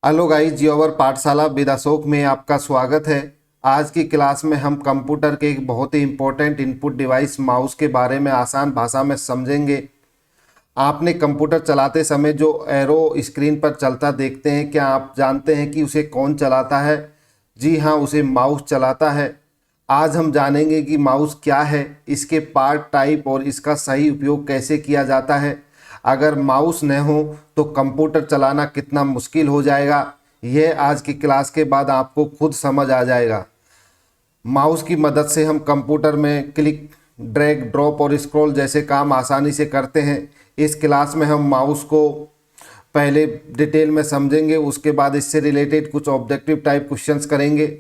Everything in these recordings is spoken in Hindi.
हेलो गाइस, जियोवर पाठशाला विद अशोक में आपका स्वागत है। आज की क्लास में हम कंप्यूटर के एक बहुत ही इम्पोर्टेंट इनपुट डिवाइस माउस के बारे में आसान भाषा में समझेंगे। आपने कंप्यूटर चलाते समय जो एरो स्क्रीन पर चलता देखते हैं, क्या आप जानते हैं कि उसे कौन चलाता है? जी हाँ, उसे माउस चलाता है। आज हम जानेंगे कि माउस क्या है, इसके पार्ट टाइप और इसका सही उपयोग कैसे किया जाता है। अगर माउस न हो तो कंप्यूटर चलाना कितना मुश्किल हो जाएगा, यह आज की क्लास के बाद आपको खुद समझ आ जाएगा। माउस की मदद से हम कंप्यूटर में क्लिक, ड्रैग, ड्रॉप और स्क्रॉल जैसे काम आसानी से करते हैं। इस क्लास में हम माउस को पहले डिटेल में समझेंगे, उसके बाद इससे रिलेटेड कुछ ऑब्जेक्टिव टाइप क्वेश्चंस करेंगे।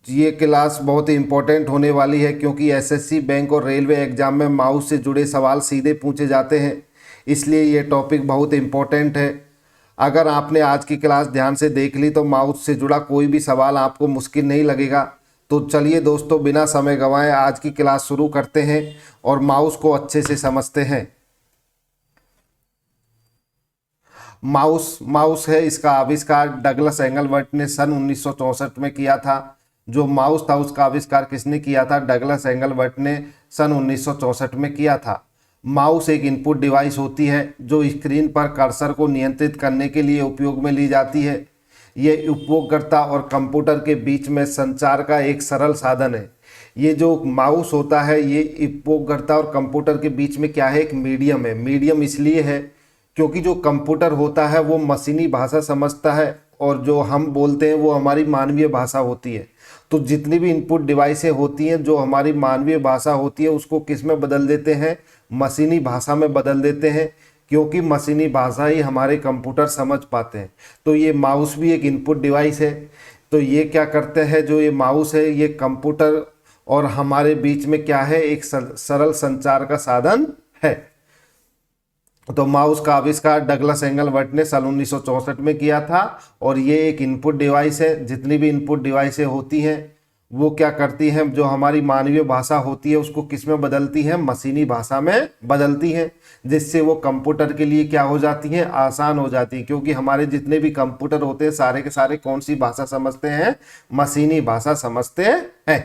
ये क्लास बहुत ही इंपॉर्टेंट होने वाली है क्योंकि एसएससी, बैंक और रेलवे एग्जाम में माउस से जुड़े सवाल सीधे पूछे जाते हैं, इसलिए ये टॉपिक बहुत इंपॉर्टेंट है। अगर आपने आज की क्लास ध्यान से देख ली तो माउस से जुड़ा कोई भी सवाल आपको मुश्किल नहीं लगेगा। तो चलिए दोस्तों, बिना समय गंवाए आज की क्लास शुरू करते हैं और माउस को अच्छे से समझते हैं। माउस माउस है, इसका आविष्कार डगलस एंगलवर्ट ने सन 1964 में किया था। जो माउस था उसका आविष्कार किसने किया था? डगलस एंगलवर्ट ने सन 1964 में किया था। माउस एक इनपुट डिवाइस होती है जो स्क्रीन पर कर्सर को नियंत्रित करने के लिए उपयोग में ली जाती है। ये उपयोगकर्ता और कंप्यूटर के बीच में संचार का एक सरल साधन है। ये जो माउस होता है ये उपयोगकर्ता और कंप्यूटर के बीच में क्या है? एक मीडियम है। मीडियम इसलिए है क्योंकि जो कंप्यूटर होता है वो मशीनी भाषा समझता है और जो हम बोलते हैं वो हमारी मानवीय भाषा होती है। तो जितनी भी इनपुट डिवाइसें होती हैं जो हमारी मानवीय भाषा होती है उसको किस में बदल देते हैं? मशीनी भाषा में बदल देते हैं, क्योंकि मशीनी भाषा ही हमारे कंप्यूटर समझ पाते हैं। तो ये माउस भी एक इनपुट डिवाइस है। तो ये क्या करते हैं? जो ये माउस है ये कंप्यूटर और हमारे बीच में क्या है? एक सरल संचार का साधन है। तो माउस का आविष्कार डगलस एंगलवर्ट ने सन 1964 में किया था और ये एक इनपुट डिवाइस है। जितनी भी इनपुट डिवाइसें होती हैं वो क्या करती हैं? जो हमारी मानवीय भाषा होती है उसको किस में बदलती हैं? मशीनी भाषा में बदलती हैं, जिससे वो कंप्यूटर के लिए क्या हो जाती हैं? आसान हो जाती हैं। क्योंकि हमारे जितने भी कंप्यूटर होते हैं सारे के सारे कौन सी भाषा समझते हैं? मशीनी भाषा समझते हैं।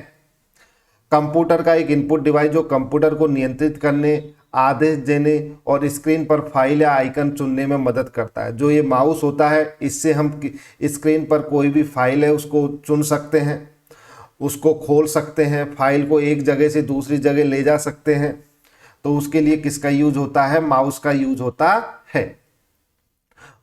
कंप्यूटर का एक इनपुट डिवाइस जो कंप्यूटर को नियंत्रित करने, आदेश देने और स्क्रीन पर फाइल या आइकन चुनने में मदद करता है। जो ये माउस होता है इससे हम स्क्रीन पर कोई भी फाइल है उसको चुन सकते हैं, उसको खोल सकते हैं, फाइल को एक जगह से दूसरी जगह ले जा सकते हैं। तो उसके लिए किसका यूज होता है? माउस का यूज होता है।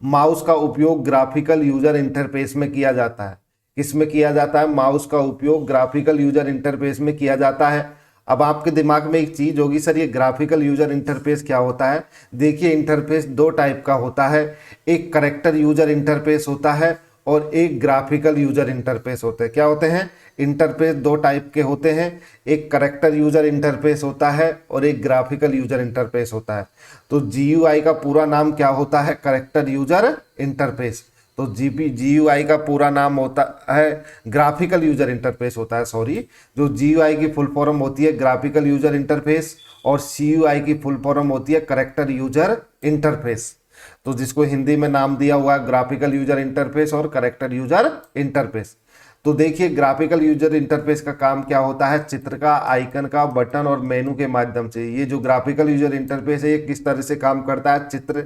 माउस का उपयोग ग्राफिकल यूजर इंटरफेस में किया जाता है। किस में किया जाता है? माउस का उपयोग ग्राफिकल यूजर इंटरफेस में किया जाता है। अब आपके दिमाग में एक चीज होगी, सर ये ग्राफिकल यूजर इंटरफेस क्या होता है? देखिए, इंटरफेस दो टाइप का होता है। एक करेक्टर यूजर इंटरफेस होता है और एक ग्राफिकल यूजर इंटरफेस होते हैं। क्या होते हैं? इंटरफेस दो टाइप के होते हैं। एक करेक्टर यूजर इंटरफेस होता है और एक ग्राफिकल यूजर इंटरफेस होता है। तो जीयूआई का पूरा नाम क्या होता है? Character user interface. तो जीयूआई का पूरा नाम होता है, ग्राफिकल यूजर इंटरफेस होता है, सॉरी। जो जीयूआई की फुल फॉर्म होती है ग्राफिकल यूजर इंटरफेस और सीयूआई की फुल फॉर्म होती है करेक्टर यूजर इंटरफेस। तो जिसको हिंदी में नाम दिया हुआ है ग्राफिकल यूजर इंटरफेस और करेक्टर यूजर इंटरफेस। तो देखिए, ग्राफिकल यूजर इंटरफेस का काम क्या होता है? चित्र का, आइकन का, बटन और मेनू के माध्यम से। ये जो ग्राफिकल यूजर इंटरफेस है ये किस तरह से काम करता है? चित्र,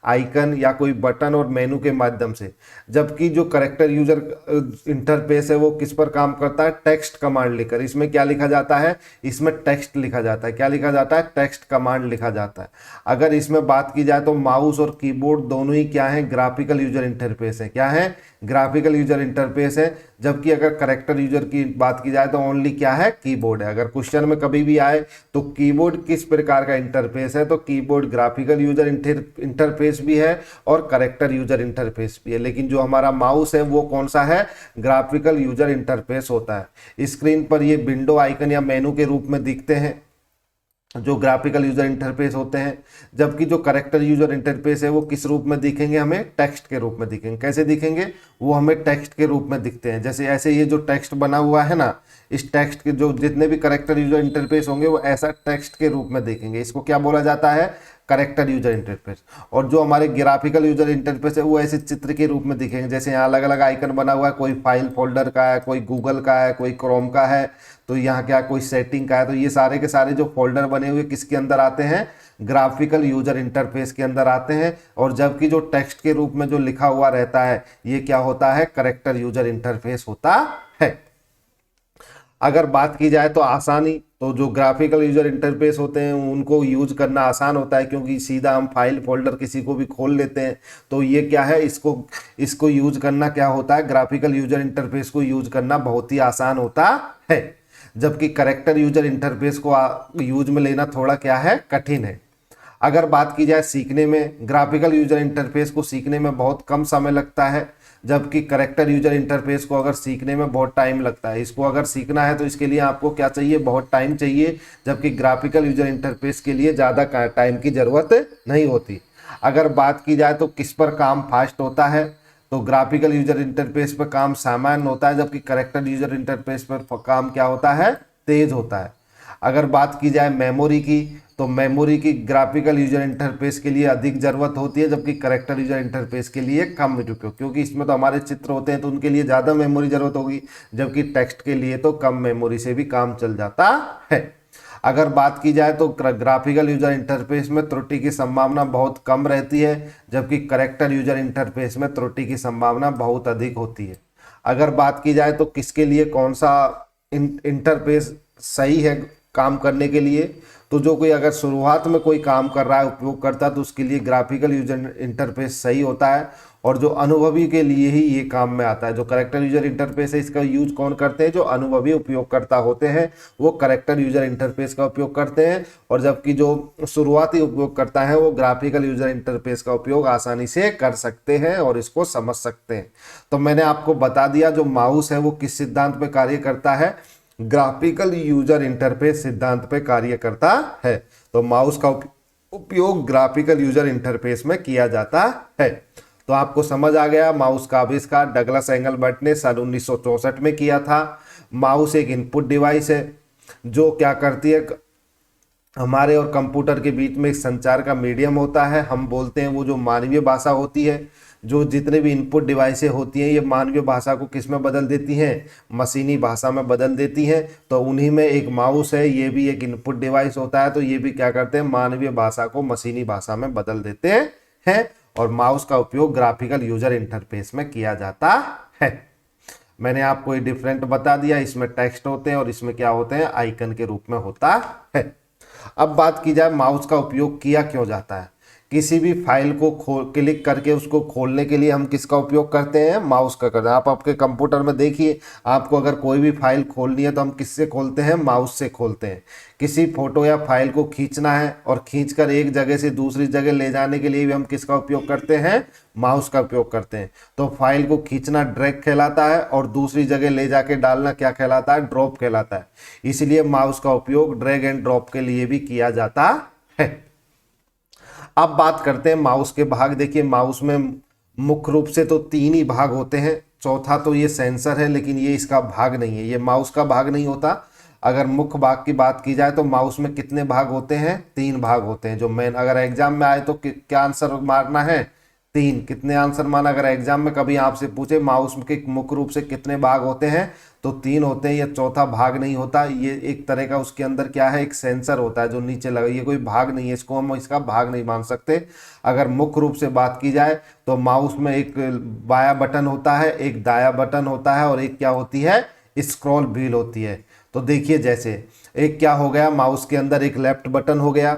आइकन या कोई बटन और मेनू के माध्यम से। जबकि जो करेक्टर यूजर इंटरफेस है वो किस पर काम करता है? टेक्स्ट कमांड लिखकर। इसमें क्या लिखा जाता है? इसमें टेक्स्ट लिखा जाता है। क्या लिखा जाता है? टेक्स्ट कमांड लिखा जाता है। अगर इसमें बात की जाए तो माउस और कीबोर्ड दोनों ही क्या है? ग्राफिकल यूजर इंटरफेस है। क्या है? ग्राफिकल यूजर इंटरफेस है। जबकि अगर करेक्टर यूजर की बात की जाए तो ओनली क्या है? कीबोर्ड है। अगर क्वेश्चन में कभी भी आए तो कीबोर्ड किस प्रकार का इंटरफेस है, तो कीबोर्ड ग्राफिकल यूजर इंटरफेस भी है और करेक्टर यूजर इंटरफेस भी है। लेकिन जो हमारा माउस है वो कौन सा है? ग्राफिकल यूजर इंटरफेस होता है। स्क्रीन पर ये विंडो आइकन या मेनू के रूप में दिखते हैं जो ग्राफिकल यूजर इंटरफेस होते हैं। जबकि जो करेक्टर यूजर इंटरफेस है वो किस रूप में दिखेंगे? हमें टेक्स्ट के रूप में दिखेंगे। कैसे दिखेंगे? वो हमें टेक्स्ट के रूप में दिखते हैं। जैसे ऐसे ये जो टेक्स्ट बना हुआ है ना, इस टेक्स्ट के जो जितने भी करेक्टर यूजर इंटरफेस होंगे वो ऐसा टेक्स्ट के रूप में दिखेंगे। इसको क्या बोला जाता है? Character user interface. और जो हमारे ग्राफिकल यूजर इंटरफेस है वो ऐसे चित्र के रूप में दिखेंगे, जैसे यहाँ अलग अलग आइकन बना हुआ है, कोई फाइल फोल्डर का है, कोई गूगल का है, कोई क्रोम का है, तो यहाँ क्या कोई सेटिंग का है। तो ये सारे के सारे जो फोल्डर बने हुए किसके अंदर आते हैं, ग्राफिकल यूजर इंटरफेस के अंदर आते हैं। और जबकि जो टेक्स्ट के रूप में जो लिखा हुआ रहता है ये क्या होता है, करेक्टर यूजर इंटरफेस होता है। अगर बात की जाए तो आसानी, तो जो ग्राफिकल यूजर इंटरफेस होते हैं उनको यूज करना आसान होता है, क्योंकि सीधा हम फाइल फोल्डर किसी को भी खोल लेते हैं। तो ये क्या है, इसको यूज करना क्या होता है, ग्राफिकल यूजर इंटरफेस को यूज करना बहुत ही आसान होता है। जबकि करेक्टर यूजर इंटरफेस को यूज में लेना थोड़ा क्या है, कठिन है। अगर बात की जाए सीखने में, ग्राफिकल यूजर इंटरफेस को सीखने में बहुत कम समय लगता है, जबकि करेक्टर यूजर इंटरफेस को अगर सीखने में बहुत टाइम लगता है। इसको अगर सीखना है तो इसके लिए आपको क्या चाहिए, बहुत टाइम चाहिए, जबकि ग्राफिकल यूजर इंटरफेस के लिए ज़्यादा टाइम की ज़रूरत नहीं होती। अगर बात की जाए तो किस पर काम फास्ट होता है, तो ग्राफिकल यूजर इंटरफेस पर काम सामान्य होता है, जबकि करेक्टर यूजर इंटरफेस पर काम क्या होता है, तेज होता है। अगर बात की जाए मेमोरी की, तो मेमोरी की ग्राफिकल यूजर इंटरफेस के लिए अधिक ज़रूरत होती है, जबकि करेक्टर यूजर इंटरफेस के लिए कम, क्योंकि इसमें तो हमारे चित्र होते हैं तो उनके लिए ज़्यादा मेमोरी ज़रूरत होगी, जबकि टेक्स्ट के लिए तो कम मेमोरी से भी काम चल जाता है। अगर बात की जाए तो ग्राफिकल यूजर इंटरफेस में त्रुटि की संभावना बहुत कम रहती है, जबकि करेक्टर यूजर इंटरफेस में त्रुटि की संभावना बहुत अधिक होती है। अगर बात की जाए तो किसके लिए कौन सा इंटरफेस सही है काम करने के लिए, तो जो कोई अगर शुरुआत में कोई काम कर रहा है उपयोग करता, तो उसके लिए ग्राफिकल यूजर इंटरफेस सही होता है। और जो अनुभवी के लिए ही ये काम में आता है, जो करेक्टर यूजर इंटरफेस है इसका यूज कौन करते हैं, जो अनुभवी उपयोगकर्ता होते हैं वो करेक्टर यूजर इंटरफेस का उपयोग करते हैं। और जबकि जो शुरुआती उपयोगकर्ता है वो ग्राफिकल यूजर इंटरफेस का उपयोग आसानी से कर सकते हैं और इसको समझ सकते हैं। तो मैंने आपको बता दिया जो माउस है वो किस सिद्धांत पर कार्य करता है, ग्राफिकल यूजर इंटरफेस सिद्धांत पे कार्य करता है। तो माउस का उपयोग ग्राफिकल यूजर इंटरफेस में किया जाता है। तो आपको समझ आ गया, माउस का आविष्कार डगलस एंगलबर्ट ने सन 1964 में किया था। माउस एक इनपुट डिवाइस है जो क्या करती है, हमारे और कंप्यूटर के बीच में एक संचार का मीडियम होता है। हम बोलते हैं वो जो मानवीय भाषा होती है, जो जितने भी इनपुट डिवाइसें होती हैं ये मानवीय भाषा को किस में बदल देती हैं, मशीनी भाषा में बदल देती हैं। तो उन्हीं में एक माउस है, ये भी एक इनपुट डिवाइस होता है। तो ये भी क्या करते हैं, मानवीय भाषा को मशीनी भाषा में बदल देते हैं। और माउस का उपयोग ग्राफिकल यूजर इंटरफेस में किया जाता है। मैंने आपको ये डिफरेंट बता दिया, इसमें टेक्स्ट होते हैं और इसमें क्या होते हैं, आइकन के रूप में होता है। अब बात की जाए माउस का उपयोग किया क्यों जाता है। किसी भी फाइल को क्लिक करके उसको खोलने के लिए हम किसका उपयोग करते हैं, माउस का करते हैं। आप आपके कंप्यूटर में देखिए, आपको अगर कोई भी फाइल खोलनी है तो हम किससे खोलते हैं, माउस से खोलते हैं। किसी फोटो या फाइल को खींचना है और खींचकर एक जगह से दूसरी जगह ले जाने के लिए भी हम किसका उपयोग करते हैं, माउस का उपयोग करते हैं। तो फाइल को खींचना ड्रैग कहलाता है और दूसरी जगह ले जाके डालना क्या कहलाता है, ड्रॉप कहलाता है। इसलिए माउस का उपयोग ड्रैग एंड ड्रॉप के लिए भी किया जाता है। अब बात करते हैं माउस के भाग। देखिए माउस में मुख्य रूप से तो 3 ही भाग होते हैं, चौथा तो ये सेंसर है लेकिन ये इसका भाग नहीं है, ये माउस का भाग नहीं होता। अगर मुख्य भाग की बात की जाए तो माउस में कितने भाग होते हैं, 3 भाग होते हैं। जो मेन अगर एग्जाम में आए तो क्या आंसर मारना है, 3। कितने आंसर माना, अगर एग्जाम में कभी आपसे पूछे माउस के मुख्य रूप से कितने भाग होते हैं तो 3 होते हैं। ये चौथा भाग नहीं होता, ये एक तरह का उसके अंदर क्या है, एक सेंसर होता है जो नीचे लगा, ये कोई भाग नहीं है, इसको हम इसका भाग नहीं मान सकते। अगर मुख्य रूप से बात की जाए तो माउस में एक बाया बटन होता है, एक दाया बटन होता है और एक क्या होती है, स्क्रॉल व्हील होती है। तो देखिए जैसे एक क्या हो गया, माउस के अंदर एक लेफ्ट बटन हो गया,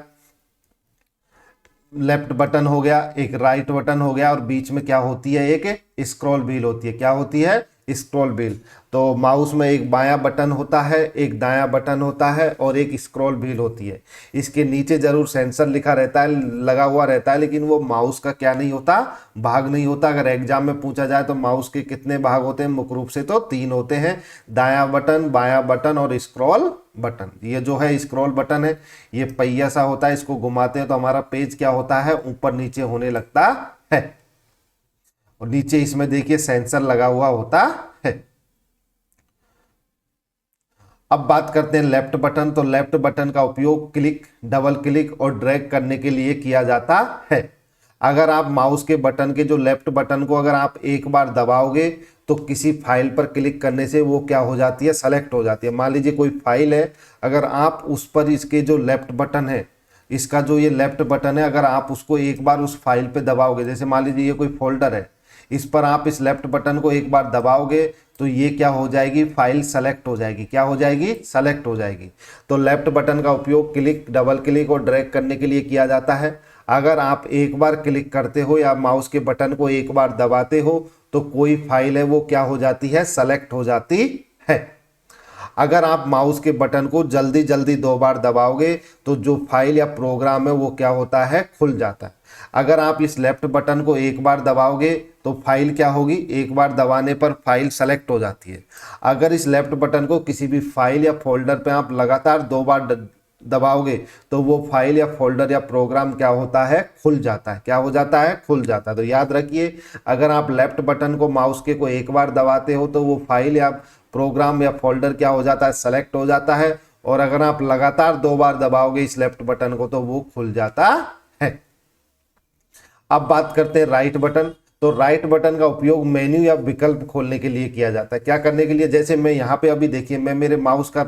एक राइट बटन हो गया और बीच में क्या होती है, एक स्क्रॉल व्हील होती है। क्या होती है, स्क्रॉल व्हील। तो माउस में एक बायां बटन होता है, एक दायां बटन होता है और एक स्क्रॉल व्हील होती है। इसके नीचे जरूर सेंसर लिखा रहता है, लगा हुआ रहता है, लेकिन वो माउस का क्या नहीं होता, भाग नहीं होता। अगर एग्जाम में पूछा जाए तो माउस के कितने भाग होते हैं, मुख्य रूप से तो 3 होते हैं, दायां बटन, बायां बटन और स्क्रॉल बटन। ये जो है स्क्रॉल बटन है, ये पहिया सा होता है, इसको घुमाते हैं तो हमारा पेज क्या होता है, ऊपर नीचे होने लगता है। और नीचे इसमें देखिए सेंसर लगा हुआ होता है। अब बात करते हैं लेफ्ट बटन। तो लेफ्ट बटन का उपयोग क्लिक, डबल क्लिक और ड्रैग करने के लिए किया जाता है। अगर आप माउस के बटन के जो लेफ्ट बटन को अगर आप एक बार दबाओगे तो किसी फाइल पर क्लिक करने से वो क्या हो जाती है, सेलेक्ट हो जाती है। मान लीजिए कोई फाइल है, अगर आप उस पर इसके जो लेफ्ट बटन है, इसका जो ये लेफ्ट बटन है, अगर आप उसको एक बार उस फाइल पे दबाओगे, जैसे मान लीजिए ये कोई फोल्डर है, इस पर आप इस लेफ्ट बटन को एक बार दबाओगे तो ये क्या हो जाएगी, फाइल सेलेक्ट हो जाएगी। क्या हो जाएगी, सेलेक्ट हो जाएगी। तो लेफ्ट बटन का उपयोग क्लिक, डबल क्लिक और ड्रैग करने के लिए किया जाता है। अगर आप एक बार क्लिक करते हो या माउस के बटन को एक बार दबाते हो तो कोई फाइल है वो क्या हो जाती है, सेलेक्ट हो जाती है। अगर आप माउस के बटन को जल्दी जल्दी 2 बार दबाओगे तो जो फाइल या प्रोग्राम है वो क्या होता है, खुल जाता है। अगर आप इस लेफ्ट बटन को एक बार दबाओगे तो फाइल क्या होगी, एक बार दबाने पर फाइल सेलेक्ट हो जाती है। अगर इस लेफ्ट बटन को किसी भी फाइल या फोल्डर पे आप लगातार 2 बार दबाओगे तो वो फाइल या फोल्डर या प्रोग्राम क्या होता है, खुल जाता है। क्या हो जाता है, खुल जाता है। तो याद रखिए, अगर आप लेफ्ट बटन को माउस के को एक बार दबाते हो तो वो फाइल या प्रोग्राम या फोल्डर क्या हो जाता है, सेलेक्ट हो जाता है। और अगर आप लगातार 2 बार दबाओगे इस लेफ्ट बटन को तो वो खुल जाता है। अब बात करते हैं राइट बटन। तो राइट बटन का उपयोग मेन्यू या विकल्प खोलने के लिए किया जाता है। क्या करने के लिए, जैसे मैं यहाँ पे अभी देखिए, मैं मेरे माउस का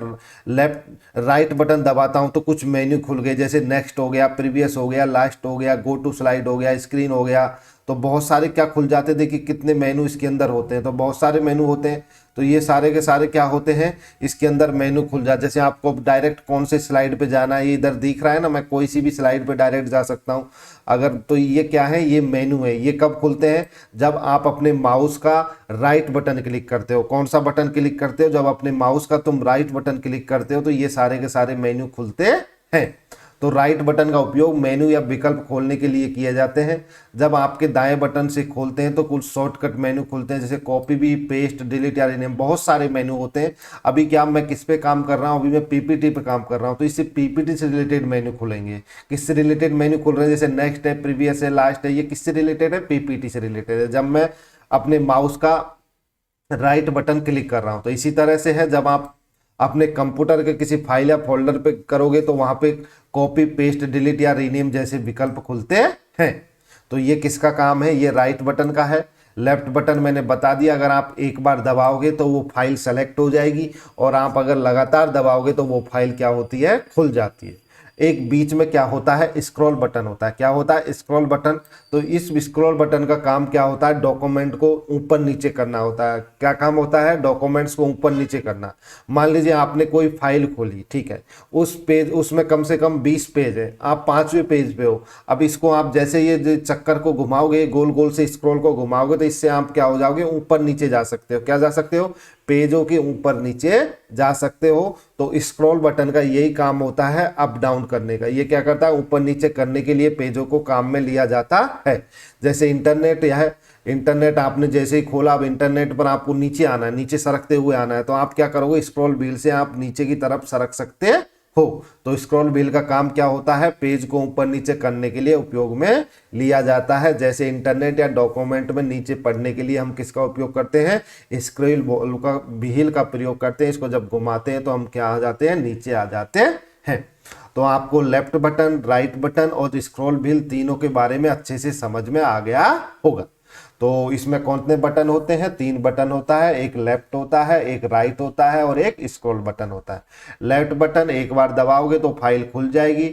राइट बटन दबाता हूँ तो कुछ मेन्यू खुल गए, जैसे नेक्स्ट हो गया, प्रीवियस हो गया, लास्ट हो गया, गो टू स्लाइड हो गया, स्क्रीन हो गया। तो बहुत सारे क्या खुल जाते हैं, देखिए कितने मेनू इसके अंदर होते हैं। तो बहुत सारे मेनू होते हैं, तो ये सारे के सारे क्या होते हैं, इसके अंदर मेनू खुल जाते। जैसे आपको डायरेक्ट कौन से स्लाइड पे जाना है, ये इधर दिख रहा है ना, मैं कोई सी भी स्लाइड पे डायरेक्ट जा सकता हूँ अगर। तो ये क्या है, ये मेनू है। ये कब खुलते हैं, जब आप अपने माउस का राइट बटन क्लिक करते हो। कौन सा बटन क्लिक करते हो, जब अपने माउस का तुम राइट बटन क्लिक करते हो तो ये सारे के सारे मेनू खुलते हैं। तो राइट बटन का उपयोग मेनू या विकल्प खोलने के लिए किए जाते हैं। जब आपके दाएं बटन से खोलते हैं तो कुछ शॉर्टकट मेनू खुलते हैं, जैसे कॉपी भी, पेस्ट, डिलीट या रीनेम, बहुत सारे मेनू होते हैं। अभी क्या मैं किस पे काम कर रहा हूँ, अभी मैं पीपीटी पे काम कर रहा हूँ, तो इससे पीपीटी से रिलेटेड मेनू खुलेंगे। किससे रिलेटेड मेनू खुल रहे हैं, जैसे नेक्स्ट है, प्रीवियस है, लास्ट है, ये किससे रिलेटेड है, पीपीटी से रिलेटेड है, जब मैं अपने माउस का राइट बटन क्लिक कर रहा हूँ। तो इसी तरह से है, जब आप अपने कंप्यूटर के किसी फाइल या फोल्डर पे करोगे तो वहां पे कॉपी, पेस्ट, डिलीट या रीनेम जैसे विकल्प खुलते हैं। तो ये किसका काम है, ये राइट बटन का है। लेफ्ट बटन मैंने बता दिया, अगर आप एक बार दबाओगे तो वो फाइल सेलेक्ट हो जाएगी, और आप अगर लगातार दबाओगे तो वो फाइल क्या होती है, खुल जाती है। एक बीच में क्या होता है, स्क्रॉल बटन होता है। क्या होता है, स्क्रॉल बटन। तो इस स्क्रॉल बटन का काम क्या होता है, डॉक्यूमेंट को ऊपर नीचे करना होता है। क्या काम होता है, डॉक्यूमेंट्स को ऊपर नीचे करना। मान लीजिए आपने कोई फाइल खोली, ठीक है, उस पेज, उसमें कम से कम 20 पेज है, आप 5वें पेज पे हो। अब इसको आप जैसे ये चक्कर को घुमाओगे, गोल गोल से स्क्रॉल को घुमाओगे, तो इससे आप क्या हो जाओगे, ऊपर नीचे जा सकते हो। क्या जा सकते हो, पेजों के ऊपर नीचे जा सकते हो। तो स्क्रॉल बटन का यही काम होता है, अप डाउन करने का। ये क्या करता है, ऊपर नीचे करने के लिए पेजों को काम में लिया जाता है। जैसे इंटरनेट है, इंटरनेट आपने जैसे ही खोला, अब इंटरनेट पर आपको नीचे आना है, नीचे सरकते हुए आना है, तो आप क्या करोगे, स्क्रॉल व्हील से आप नीचे की तरफ सरक सकते हो। तो स्क्रॉल व्हील का काम क्या होता है, पेज को ऊपर नीचे करने के लिए उपयोग में लिया जाता है। जैसे इंटरनेट या डॉक्यूमेंट में नीचे पढ़ने के लिए हम किसका उपयोग करते हैं, स्क्रॉल व्हील का प्रयोग करते हैं। इसको जब घुमाते हैं तो हम क्या आ जाते हैं, नीचे आ जाते हैं। तो आपको लेफ्ट बटन, राइट बटन और स्क्रॉल व्हील तीनों के बारे में अच्छे से समझ में आ गया होगा। तो इसमें कौन से बटन होते हैं, 3 बटन होता है, एक लेफ्ट होता है, एक राइट होता है और एक स्क्रॉल बटन होता है। लेफ्ट बटन एक बार दबाओगे तो फाइल खुल जाएगी,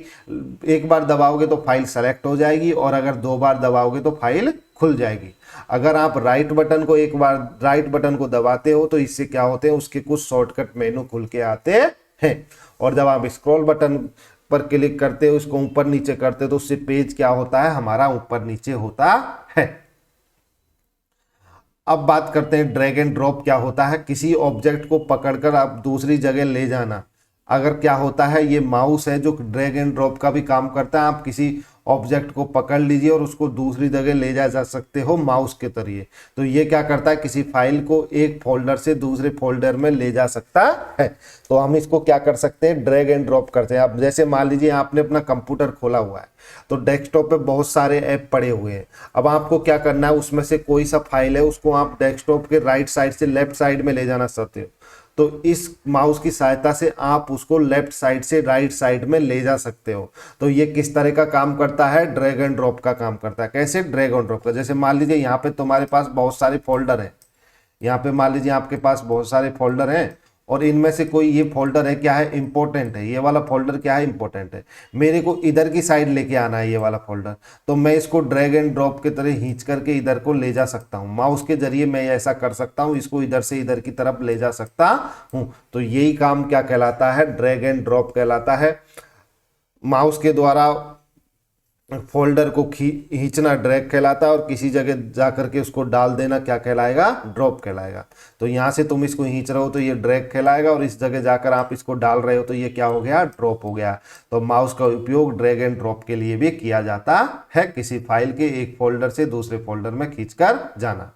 एक बार दबाओगे तो फाइल सेलेक्ट हो जाएगी, और अगर 2 बार दबाओगे तो फाइल खुल जाएगी। अगर आप राइट बटन को एक बार राइट बटन को दबाते हो तो इससे क्या होते हैं, उसके कुछ शॉर्टकट मेनू खुल के आते हैं। और जब आप स्क्रॉल बटन पर क्लिक करते हो, उसको ऊपर नीचे करते हो, तो उससे पेज क्या होता है, हमारा ऊपर नीचे होता है। अब बात करते हैं ड्रैग एंड ड्रॉप क्या होता है। किसी ऑब्जेक्ट को पकड़कर आप दूसरी जगह ले जाना। अगर क्या होता है, ये माउस है जो ड्रैग एंड ड्रॉप का भी काम करता है। आप किसी ऑब्जेक्ट को पकड़ लीजिए और उसको दूसरी जगह ले जा सकते हो माउस के जरिए। तो ये क्या करता है, किसी फाइल को एक फोल्डर से दूसरे फोल्डर में ले जा सकता है। तो हम इसको क्या कर सकते हैं, ड्रैग एंड ड्रॉप करते हैं। अब जैसे मान लीजिए आपने अपना कंप्यूटर खोला हुआ है, तो डेस्कटॉप पे बहुत सारे ऐप पड़े हुए हैं। अब आपको क्या करना है, उसमें से कोई सा फाइल है उसको आप डेस्कटॉप के राइट साइड से लेफ्ट साइड में ले जाना चाहते हो। तो इस माउस की सहायता से आप उसको लेफ्ट साइड से राइट साइड में ले जा सकते हो। तो ये किस तरह का काम करता है, ड्रैग एंड ड्रॉप का काम करता है। कैसे, ड्रैग एंड ड्रॉप का। जैसे मान लीजिए यहाँ पे तुम्हारे पास बहुत सारे फोल्डर हैं, यहाँ पे मान लीजिए आपके पास बहुत सारे फोल्डर हैं और इनमें से कोई ये फोल्डर है क्या है, इंपॉर्टेंट है, ये वाला फोल्डर क्या है, इंपॉर्टेंट है, मेरे को इधर की साइड लेके आना है ये वाला फोल्डर, तो मैं इसको ड्रैग एंड ड्रॉप के तरह खींच करके इधर को ले जा सकता हूँ। माउस के जरिए मैं ऐसा कर सकता हूँ, इसको इधर से इधर की तरफ ले जा सकता हूँ। तो यही काम क्या कहलाता है, ड्रैग एंड ड्रॉप कहलाता है। माउस के द्वारा फोल्डर को खींचना ड्रैग कहलाता है और किसी जगह जा करके उसको डाल देना क्या कहलाएगा, ड्रॉप कहलाएगा। तो यहाँ से तुम इसको खींच रहे हो तो ये ड्रैग कहलाएगा और इस जगह जाकर आप इसको डाल रहे हो तो ये क्या हो गया, ड्रॉप हो गया। तो माउस का उपयोग ड्रैग एंड ड्रॉप के लिए भी किया जाता है, किसी फाइल के एक फोल्डर से दूसरे फोल्डर में खींचकर जाना।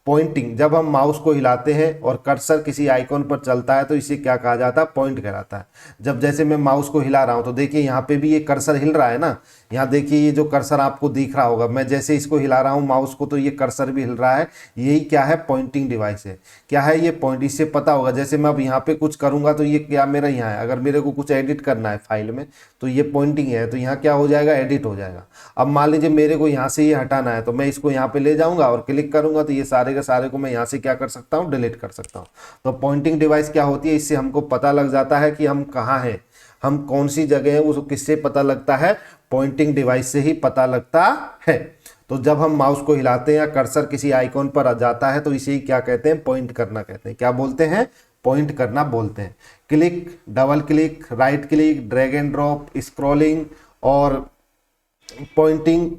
पॉइंटिंग, जब हम माउस को हिलाते हैं और कर्सर किसी आइकॉन पर चलता है तो इसे क्या कहा जाता है, पॉइंट कहलाता है। जब जैसे मैं माउस को हिला रहा हूं तो देखिए यहाँ पे भी ये कर्सर हिल रहा है ना, यहाँ देखिए ये जो कर्सर आपको दिख रहा होगा, मैं जैसे इसको हिला रहा हूँ माउस को तो ये कर्सर भी हिल रहा है। यही क्या है, पॉइंटिंग डिवाइस है। क्या है ये पॉइंट, इससे पता होगा जैसे मैं अब यहाँ पे कुछ करूंगा तो ये क्या मेरा यहाँ है, अगर मेरे को कुछ एडिट करना है फाइल में तो ये पॉइंटिंग है, तो यहाँ क्या हो जाएगा, एडिट हो जाएगा। अब मान लीजिए मेरे को यहाँ से ये हटाना है तो मैं इसको यहाँ पे ले जाऊंगा और क्लिक करूंगा तो ये सारे के सारे को मैं यहाँ से क्या कर सकता हूँ, डिलीट कर सकता हूँ। तो पॉइंटिंग डिवाइस क्या होती है, इससे हमको पता लग जाता है कि हम कहाँ हैं, हम कौन सी जगह है, वो किससे पता लगता है, पॉइंटिंग डिवाइस से ही पता लगता है। तो जब हम माउस को हिलाते हैं या कर्सर किसी आइकॉन पर आ जाता है तो इसे ही क्या कहते हैं, पॉइंट करना कहते हैं। क्या बोलते हैं, पॉइंट करना बोलते हैं। Click, double click, right click, drag and drop, scrolling और पॉइंटिंग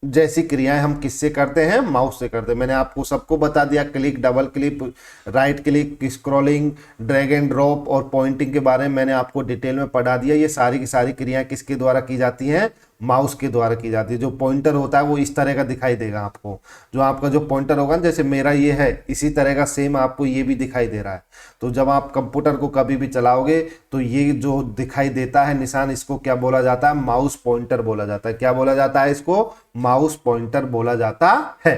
जैसी क्रियाएं हम किससे करते हैं, माउस से करते हैं। मैंने आपको सबको बता दिया, click, double click, right click, scrolling, drag and drop और पॉइंटिंग के बारे में मैंने आपको डिटेल में पढ़ा दिया। ये सारी की सारी क्रियाएं किसके द्वारा की जाती हैं, माउस के द्वारा की जाती है। जो पॉइंटर होता है वो इस तरह का दिखाई देगा आपको, जो आपका जो पॉइंटर होगा ना, जैसे मेरा ये है इसी तरह का सेम आपको ये भी दिखाई दे रहा है। तो जब आप कंप्यूटर को कभी भी चलाओगे तो ये जो दिखाई देता है निशान, इसको क्या बोला जाता है, माउस पॉइंटर बोला जाता है। क्या बोला जाता है, इसको माउस पॉइंटर बोला जाता है।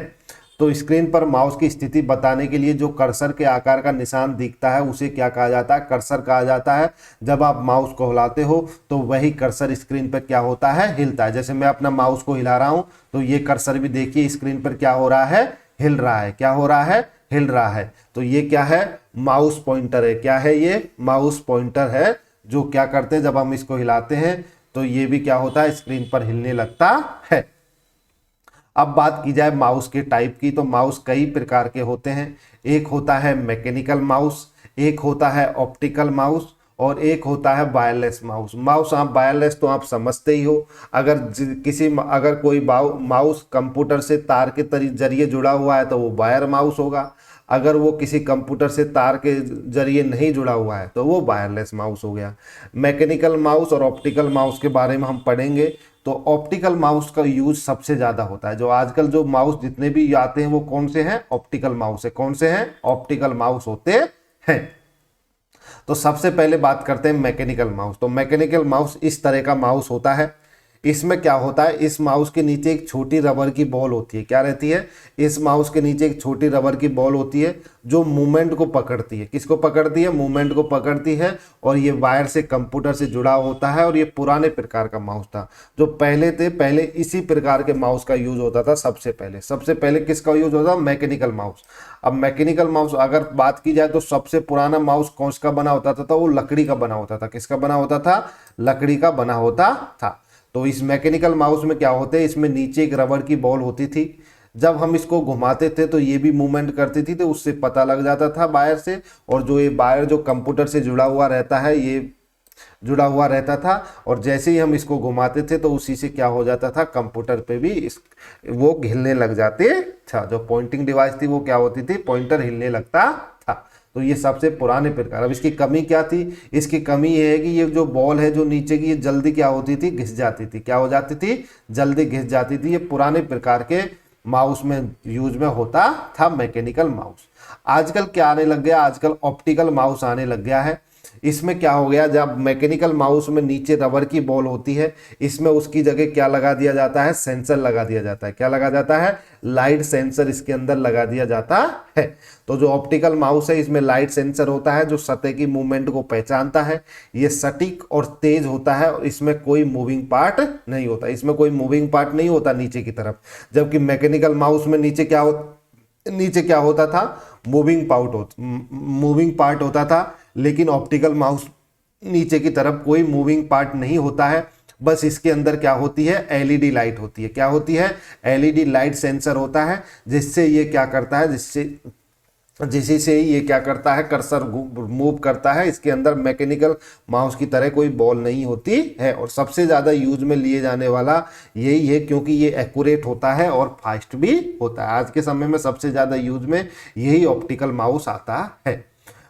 तो स्क्रीन पर माउस की स्थिति बताने के लिए जो कर्सर के आकार का निशान दिखता है उसे क्या कहा जाता है, कर्सर कहा जाता है। जब आप माउस को हिलाते हो तो वही कर्सर स्क्रीन पर क्या होता है, हिलता है। जैसे मैं अपना माउस को हिला रहा हूं तो ये कर्सर भी देखिए स्क्रीन पर क्या हो रहा है, हिल रहा है। क्या हो रहा है, हिल रहा है। तो ये क्या है, माउस पॉइंटर है। क्या है ये, माउस पॉइंटर है, जो क्या करते हैं जब हम इसको हिलाते हैं तो ये भी क्या होता है, स्क्रीन पर हिलने लगता है। अब बात की जाए माउस के टाइप की, तो माउस कई प्रकार के होते हैं। एक होता है मैकेनिकल माउस, एक होता है ऑप्टिकल माउस और एक होता है वायरलेस माउस। माउस आप वायरलेस तो आप समझते ही हो, अगर कोई माउस कंप्यूटर से तार के जरिए जुड़ा हुआ है तो वो वायर माउस होगा। अगर वो किसी कंप्यूटर से तार के जरिए नहीं जुड़ा हुआ है तो वो वायरलेस माउस हो गया। मैकेनिकल माउस और ऑप्टिकल माउस के बारे में हम पढ़ेंगे। तो ऑप्टिकल माउस का यूज सबसे ज़्यादा होता है। जो आजकल जो माउस जितने भी आते हैं वो कौन से हैं, ऑप्टिकल माउस है। कौन से हैं, ऑप्टिकल माउस होते हैं। तो सबसे पहले बात करते हैं मैकेनिकल माउस। तो मैकेनिकल माउस इस तरह का माउस होता है। इसमें क्या होता है, इस माउस के नीचे एक छोटी रबर की बॉल होती है। क्या रहती है, इस माउस के नीचे एक छोटी रबर की बॉल होती है जो मूवमेंट को पकड़ती है। किसको पकड़ती है, मूवमेंट को पकड़ती है। और ये वायर से कंप्यूटर से जुड़ा होता है। और ये पुराने प्रकार का माउस था। जो पहले थे, पहले इसी प्रकार के माउस का यूज होता था। सबसे पहले किसका यूज होता था, मैकेनिकल माउस। अब मैकेनिकल माउस अगर बात की जाए तो सबसे पुराना माउस कौन सा बना होता था, तो वो लकड़ी का बना होता था। किसका बना होता था, लकड़ी का बना होता था। तो इस मैकेनिकल माउस में क्या होते हैं, इसमें नीचे एक रबर की बॉल होती थी। जब हम इसको घुमाते थे तो ये भी मूवमेंट करती थी, तो उससे पता लग जाता था वायर से। और जो ये वायर जो कंप्यूटर से जुड़ा हुआ रहता है, ये जुड़ा हुआ रहता था। और जैसे ही हम इसको घुमाते थे तो उसी से क्या हो जाता था, कंप्यूटर पे भी वो हिलने लग जाते था। जो पॉइंटिंग डिवाइस थी वो क्या होती थी, पॉइंटर हिलने लगता था। तो ये सबसे पुराने प्रकार। अब इसकी कमी क्या थी, इसकी कमी ये है कि ये जो बॉल है जो नीचे की, ये जल्दी क्या होती थी, घिस जाती थी। क्या हो जाती थी, जल्दी घिस जाती थी। ये पुराने प्रकार के माउस में यूज में होता था मैकेनिकल माउस। आजकल क्या आने लग गया, आजकल ऑप्टिकल माउस आने लग गया है। इसमें क्या हो गया, जब मैकेनिकल माउस में नीचे रबर की बॉल होती है, इसमें उसकी जगह क्या लगा दिया जाता है, सेंसर लगा दिया जाता है। क्या लगा जाता है, लाइट सेंसर इसके अंदर लगा दिया जाता है। तो जो ऑप्टिकल माउस है इसमें लाइट सेंसर होता है जो सतह की मूवमेंट को पहचानता है। ये सटीक और तेज होता है और इसमें कोई मूविंग पार्ट नहीं होता, इसमें कोई मूविंग पार्ट नहीं होता नीचे की तरफ। जबकि मैकेनिकल माउस में नीचे क्या होता था, मूविंग पार्ट होता था। लेकिन ऑप्टिकल माउस नीचे की तरफ कोई मूविंग पार्ट नहीं होता है, बस इसके अंदर क्या होती है, एलईडी लाइट होती है। क्या होती है, एलईडी लाइट सेंसर होता है, जिससे ये क्या करता है, जिसी से ये क्या करता है, कर्सर मूव करता है। इसके अंदर मैकेनिकल माउस की तरह कोई बॉल नहीं होती है। और सबसे ज़्यादा यूज में लिए जाने वाला यही है, क्योंकि ये एक्यूरेट होता है और फास्ट भी होता है। आज के समय में सबसे ज़्यादा यूज में यही ऑप्टिकल माउस आता है।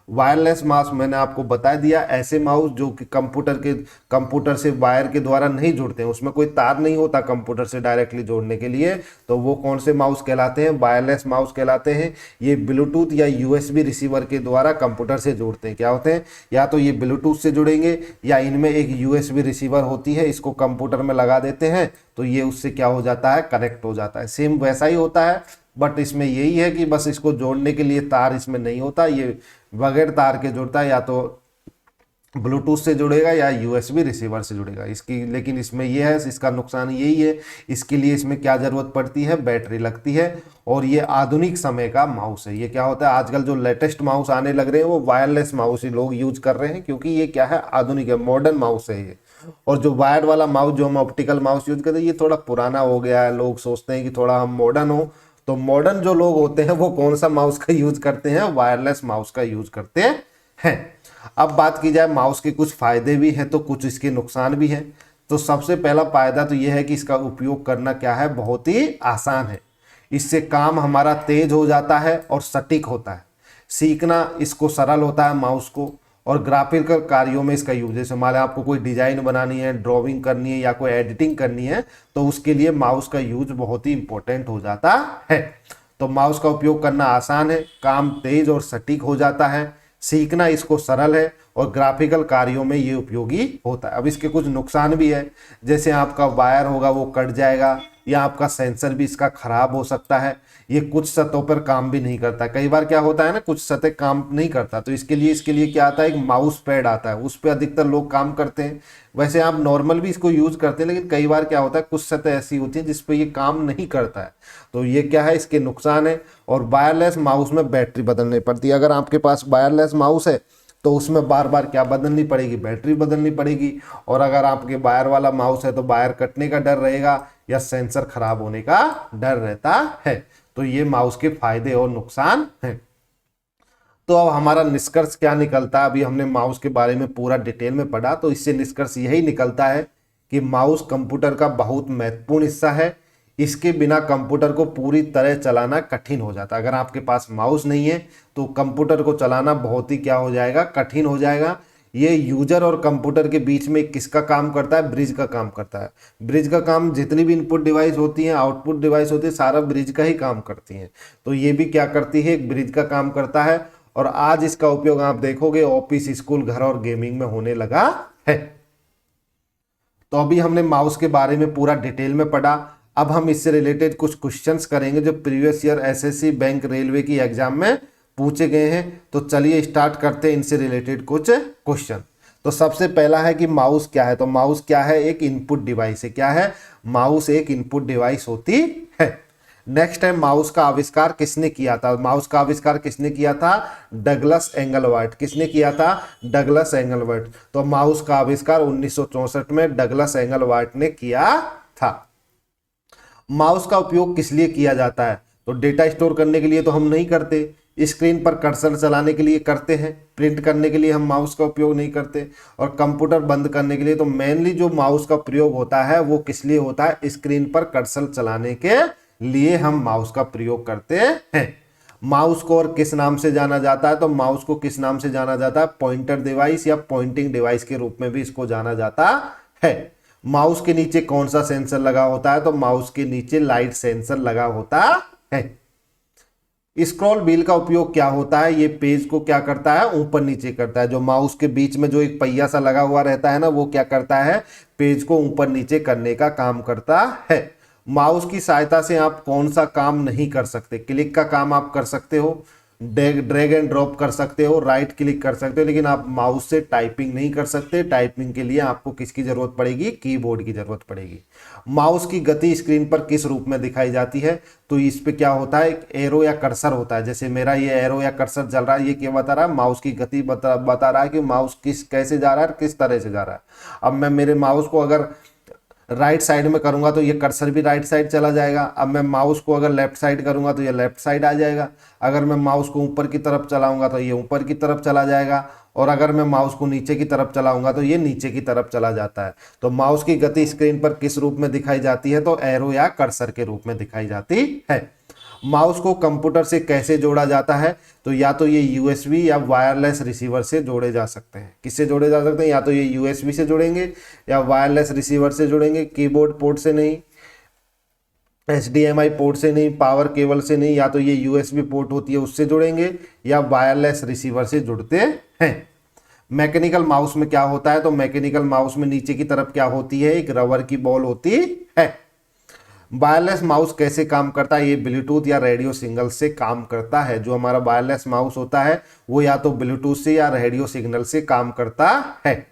वायरलेस माउस मैंने आपको बता दिया, ऐसे माउस जो कि कंप्यूटर से वायर के द्वारा नहीं जुड़ते हैं, उसमें कोई तार नहीं होता कंप्यूटर से डायरेक्टली जोड़ने के लिए, तो वो कौन से माउस कहलाते हैं, वायरलेस माउस कहलाते हैं। ये ब्लूटूथ या यूएसबी रिसीवर के द्वारा कंप्यूटर से जोड़ते हैं। क्या होते हैं, या तो ये ब्लूटूथ से जुड़ेंगे या इनमें एक यूएसबी रिसीवर होती है, इसको कंप्यूटर में लगा देते हैं तो ये उससे क्या हो जाता है, कनेक्ट हो जाता है। सेम वैसा ही होता है, बट इसमें यही है कि बस इसको जोड़ने के लिए तार इसमें नहीं होता, ये बगैर तार के जुड़ता है, या तो ब्लूटूथ से जुड़ेगा या यूएसबी रिसीवर से जुड़ेगा इसकी। लेकिन इसमें यह है, इसका नुकसान यही है, इसके लिए इसमें क्या ज़रूरत पड़ती है, बैटरी लगती है। और ये आधुनिक समय का माउस है। ये क्या होता है, आजकल जो लेटेस्ट माउस आने लग रहे हैं वो वायरलेस माउस ही लोग यूज कर रहे हैं, क्योंकि ये क्या है, आधुनिक है, मॉडर्न माउस है ये। और जो वायर वाला माउस जो हम ऑप्टिकल माउस यूज करते हैं, ये थोड़ा पुराना हो गया है। लोग सोचते हैं कि थोड़ा हम मॉडर्न हो, तो मॉडर्न जो लोग होते हैं वो कौन सा माउस का यूज करते हैं, वायरलेस माउस का यूज करते हैं। अब बात की जाए माउस के कुछ फायदे भी हैं तो कुछ इसके नुकसान भी हैं। तो सबसे पहला फायदा तो यह है कि इसका उपयोग करना क्या है, बहुत ही आसान है। इससे काम हमारा तेज हो जाता है और सटीक होता है। सीखना इसको सरल होता है माउस को। और ग्राफिकल कार्यों में इसका यूज, जैसे मान आपको कोई डिजाइन बनानी है, ड्राइंग करनी है या कोई एडिटिंग करनी है, तो उसके लिए माउस का यूज बहुत ही इंपॉर्टेंट हो जाता है। तो माउस का उपयोग करना आसान है, काम तेज और सटीक हो जाता है, सीखना इसको सरल है और ग्राफिकल कार्यों में ये उपयोगी होता है। अब इसके कुछ नुकसान भी है, जैसे आपका वायर होगा वो कट जाएगा, या आपका सेंसर भी इसका खराब हो सकता है। ये कुछ सतहों पर काम भी नहीं करता। कई बार क्या होता है ना, कुछ सतह काम नहीं करता, तो इसके लिए क्या आता है, एक माउस पैड आता है, उस पर अधिकतर लोग काम करते हैं। वैसे आप नॉर्मल भी इसको यूज करते हैं, लेकिन कई बार क्या होता है, कुछ सतह ऐसी होती है जिस पर ये काम नहीं करता है, तो ये क्या है, इसके नुकसान है। और वायरलेस माउस में बैटरी बदलनी पड़ती है। अगर आपके पास वायरलेस माउस है तो उसमें बार बार क्या बदलनी पड़ेगी, बैटरी बदलनी पड़ेगी। और अगर आपके वायर वाला माउस है तो वायर कटने का डर रहेगा या सेंसर खराब होने का डर रहता है। तो ये माउस के फायदे और नुकसान हैं। तो अब हमारा निष्कर्ष क्या निकलता है, अभी हमने माउस के बारे में पूरा डिटेल में पढ़ा, तो इससे निष्कर्ष यही निकलता है कि माउस कंप्यूटर का बहुत महत्वपूर्ण हिस्सा है। इसके बिना कंप्यूटर को पूरी तरह चलाना कठिन हो जाता है। अगर आपके पास माउस नहीं है तो कंप्यूटर को चलाना बहुत ही क्या हो जाएगा, कठिन हो जाएगा। ये यूजर और कंप्यूटर के बीच में किसका काम करता है, ब्रिज का काम करता है। ब्रिज का काम, जितनी भी इनपुट डिवाइस होती हैं, आउटपुट डिवाइस होती है, सारा ब्रिज का ही काम करती हैं। तो ये भी क्या करती है, एक ब्रिज का काम करता है। और आज इसका उपयोग आप देखोगे ऑफिस, स्कूल, घर और गेमिंग में होने लगा है। तो अभी हमने माउस के बारे में पूरा डिटेल में पढ़ा। अब हम इससे रिलेटेड कुछ क्वेश्चंस करेंगे जो previous year SSC, bank, railway की एग्जाम में पूछे गए हैं। तो चलिए स्टार्ट करते हैं इनसे रिलेटेड कुछ क्वेश्चन। तो सबसे पहला है कि माउस क्या है। तो माउस क्या है, एक इनपुट डिवाइस है। क्या है, माउस एक इनपुट डिवाइस होती है। नेक्स्ट है, माउस का आविष्कार किसने किया था। माउस का आविष्कार किसने किया था, डगलस एंगलवर्ट। किसने किया था, डगलस एंगलवर्ट। तो माउस का आविष्कार 1964 में डगलस एंगलवर्ट ने किया था। माउस का उपयोग किस लिए किया जाता है, तो डेटा स्टोर करने के लिए तो हम नहीं करते, स्क्रीन पर कर्सर चलाने के लिए करते हैं, प्रिंट करने के लिए हम माउस का उपयोग नहीं करते, और कंप्यूटर बंद करने के लिए। तो मेनली जो माउस का प्रयोग होता है वो किस लिए होता है, स्क्रीन पर कर्सर चलाने के लिए हम माउस का प्रयोग करते हैं। माउस को और किस नाम से जाना जाता है, तो माउस को किस नाम से जाना जाता है, पॉइंटर डिवाइस या पॉइंटिंग डिवाइस के रूप में भी इसको जाना जाता है। माउस के नीचे कौन सा सेंसर लगा होता है, तो माउस के नीचे लाइट सेंसर लगा होता है। स्क्रॉल व्हील का उपयोग क्या होता है, ये पेज को क्या करता है, ऊपर नीचे करता है। जो माउस के बीच में जो एक पहिया सा लगा हुआ रहता है ना, वो क्या करता है, पेज को ऊपर नीचे करने का काम करता है। माउस की सहायता से आप कौन सा काम नहीं कर सकते, क्लिक का काम आप कर सकते हो, ड्रैग एंड ड्रॉप कर सकते हो, राइट क्लिक कर सकते हो, लेकिन आप माउस से टाइपिंग नहीं कर सकते। टाइपिंग के लिए आपको किसकी जरूरत पड़ेगी, कीबोर्ड की जरूरत पड़ेगी। माउस की गति स्क्रीन पर किस रूप में दिखाई जाती है, तो इस पे क्या होता है, एक एरो या कर्सर होता है। जैसे मेरा ये एरो या कर्सर चल रहा है, ये क्या बता रहा है, माउस की गति बता रहा है कि माउस कैसे जा रहा है, किस तरह से जा रहा है। अब मैं मेरे माउस को अगर राइट साइड में करूंगा तो ये कर्सर भी राइट साइड चला जाएगा। अब मैं माउस को अगर लेफ्ट साइड करूंगा तो ये लेफ्ट साइड आ जाएगा। अगर मैं माउस को ऊपर की तरफ चलाऊंगा तो ये ऊपर की तरफ चला जाएगा, और अगर मैं माउस को नीचे की तरफ चलाऊंगा तो ये नीचे की तरफ चला जाता है। तो माउस की गति स्क्रीन पर किस रूप में दिखाई जाती है, तो एरो या कर्सर के रूप में दिखाई जाती है। माउस को कंप्यूटर से कैसे जोड़ा जाता है, तो या तो ये यूएसबी या वायरलेस रिसीवर से जोड़े जा सकते हैं। किससे जोड़े जा सकते हैं, या तो ये यूएसबी से जुड़ेंगे या वायरलेस रिसीवर से जुड़ेंगे, कीबोर्ड पोर्ट से नहीं, HDMI पोर्ट से नहीं, पावर केबल से नहीं, या तो ये यूएसबी पोर्ट होती है उससे जुड़ेंगे या वायरलेस रिसीवर से जुड़ते हैं। मैकेनिकल माउस में क्या होता है, तो मैकेनिकल माउस में नीचे की तरफ क्या होती है, एक रबर की बॉल होती है। वायरलेस माउस कैसे काम करता है, ये ब्लूटूथ या रेडियो सिग्नल से काम करता है। जो हमारा वायरलेस माउस होता है वो या तो ब्लूटूथ से या रेडियो सिग्नल से काम करता है।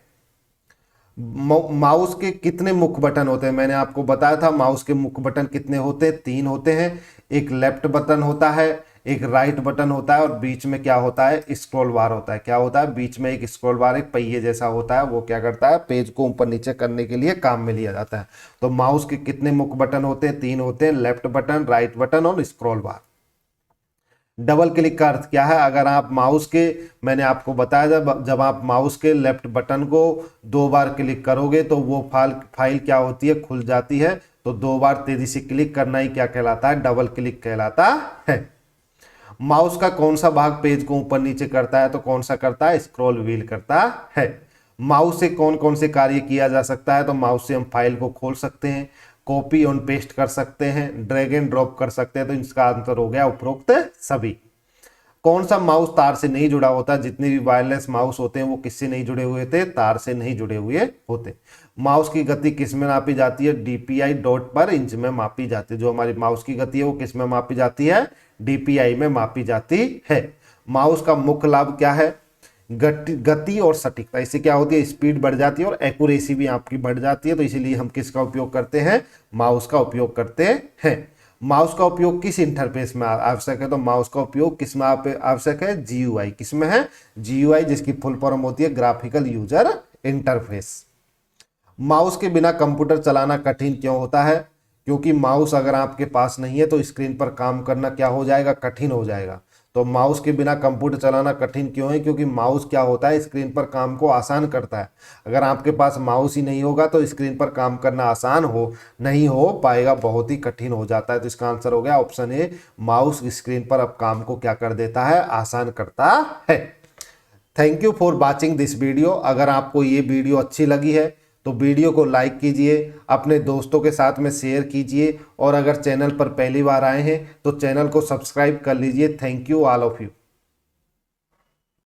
माउस के कितने मुख्य बटन होते हैं, मैंने आपको बताया था माउस के मुख्य बटन कितने होते हैं, 3 होते हैं। एक लेफ्ट बटन होता है, एक राइट बटन होता है, और बीच में क्या होता है, स्क्रॉल बार होता है। क्या होता है, बीच में एक स्क्रॉल बार, एक पहिए जैसा होता है, वो क्या करता है, पेज को ऊपर नीचे करने के लिए काम में लिया जाता है। तो माउस के कितने मुख्य बटन होते हैं, 3 होते हैं, लेफ्ट बटन, राइट बटन और स्क्रॉल बार। डबल क्लिक का अर्थ क्या है, अगर आप माउस के, मैंने आपको बताया जब आप माउस के लेफ्ट बटन को 2 बार क्लिक करोगे तो वो फाइल क्या होती है, खुल जाती है। तो 2 बार तेजी से क्लिक करना ही क्या कहलाता है, डबल क्लिक कहलाता है। माउस का कौन सा भाग पेज को ऊपर नीचे करता है, तो कौन सा करता है, स्क्रॉल व्हील करता है। माउस से कौन कौन से कार्य किया जा सकता है, तो माउस से हम फाइल को खोल सकते हैं, कॉपी और पेस्ट कर सकते हैं, ड्रैग एंड ड्रॉप कर सकते हैं। तो इसका आंसर हो गया उपरोक्त सभी। कौन सा माउस तार से नहीं जुड़ा होता, जितने भी वायरलेस माउस होते हैं वो किससे नहीं जुड़े हुए थे, तार से नहीं जुड़े हुए होते। माउस की गति किस में मापी जाती है, DPI डॉट पर इंच में मापी जाती है। जो हमारी माउस की गति है वो किस में मापी जाती है, DPI में मापी जाती है। माउस का मुख्य लाभ क्या है, गति और सटीकता। इससे क्या होती है, स्पीड बढ़ जाती है और एक्यूरेसी भी आपकी बढ़ जाती है। तो इसीलिए हम किसका उपयोग करते हैं, माउस का उपयोग करते हैं। माउस का उपयोग किस इंटरफेस में आवश्यक है, तो माउस का उपयोग किस में आवश्यक है, GUI। किस में है, GUI, जिसकी फुल फॉर्म होती है ग्राफिकल यूजर इंटरफेस। माउस के बिना कंप्यूटर चलाना कठिन क्यों होता है, क्योंकि माउस अगर आपके पास नहीं है तो स्क्रीन पर काम करना क्या हो जाएगा, कठिन हो जाएगा। तो माउस के बिना कंप्यूटर चलाना कठिन क्यों है, क्योंकि माउस क्या होता है, स्क्रीन पर काम को आसान करता है। अगर आपके पास माउस ही नहीं होगा तो स्क्रीन पर काम करना आसान नहीं हो पाएगा, बहुत ही कठिन हो जाता है। तो इसका आंसर हो गया ऑप्शन ए, माउस स्क्रीन पर अब काम को क्या कर देता है, आसान करता है। Thank you for watching this video. अगर आपको ये वीडियो अच्छी लगी है तो वीडियो को लाइक कीजिए, अपने दोस्तों के साथ में शेयर कीजिए, और अगर चैनल पर पहली बार आए हैं तो चैनल को सब्सक्राइब कर लीजिए। Thank you all of you.